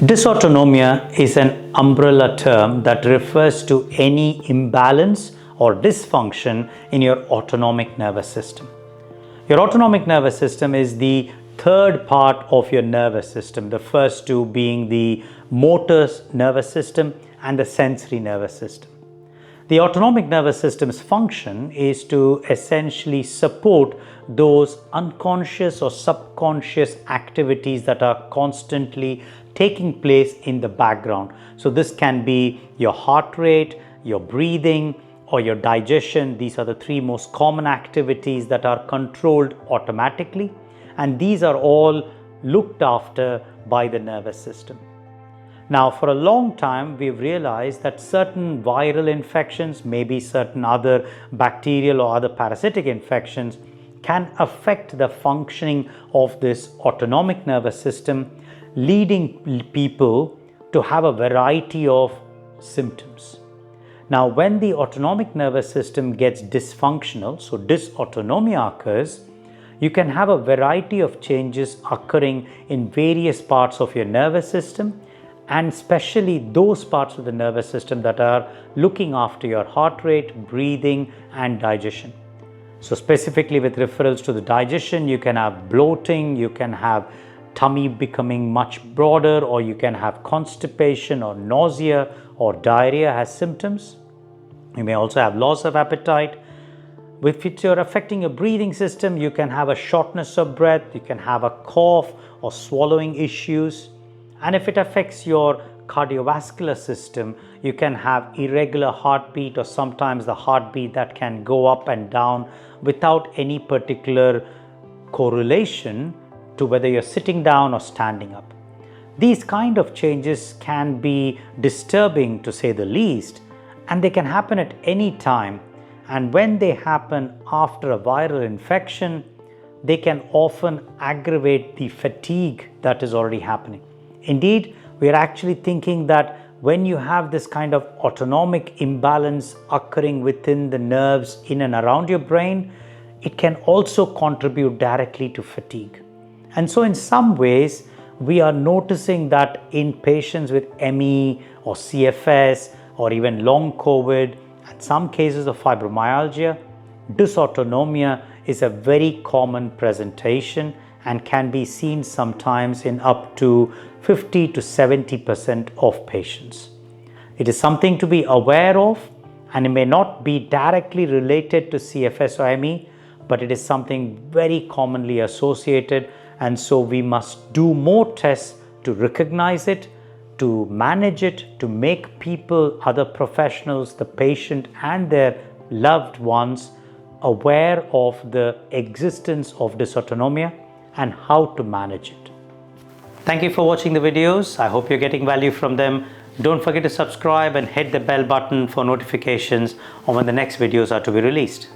Dysautonomia is an umbrella term that refers to any imbalance or dysfunction in your autonomic nervous system. Your autonomic nervous system is the third part of your nervous system, the first two being the motor nervous system and the sensory nervous system. The autonomic nervous system's function is to essentially support those unconscious or subconscious activities that are constantly taking place in the background. So this can be your heart rate, your breathing, or your digestion. These are the three most common activities that are controlled automatically, and these are all looked after by the nervous system. Now, for a long time, we've realized that certain viral infections, maybe certain other bacterial or other parasitic infections, can affect the functioning of this autonomic nervous system, leading people to have a variety of symptoms. Now, when the autonomic nervous system gets dysfunctional, so dysautonomia occurs, you can have a variety of changes occurring in various parts of your nervous system, and especially those parts of the nervous system that are looking after your heart rate, breathing, and digestion. So specifically with referrals to the digestion, you can have bloating, you can have tummy becoming much broader, or you can have constipation or nausea or diarrhea as symptoms. You may also have loss of appetite. If you're affecting your breathing system, you can have a shortness of breath, you can have a cough or swallowing issues. And if it affects your cardiovascular system, you can have irregular heartbeat, or sometimes the heartbeat that can go up and down without any particular correlation to whether you're sitting down or standing up. These kind of changes can be disturbing, to say the least, and they can happen at any time. And when they happen after a viral infection, they can often aggravate the fatigue that is already happening. Indeed, we are actually thinking that when you have this kind of autonomic imbalance occurring within the nerves in and around your brain, it can also contribute directly to fatigue. And so in some ways, we are noticing that in patients with ME or CFS or even long COVID and some cases of fibromyalgia, dysautonomia is a very common presentation and can be seen sometimes in up to 50 to 70% of patients. It is something to be aware of, and it may not be directly related to CFS or ME, but it is something very commonly associated, and so we must do more tests to recognize it, to manage it, to make people, other professionals, the patient and their loved ones aware of the existence of dysautonomia and how to manage it. Thank you for watching the videos. I hope you're getting value from them. Don't forget to subscribe and hit the bell button for notifications on when the next videos are to be released.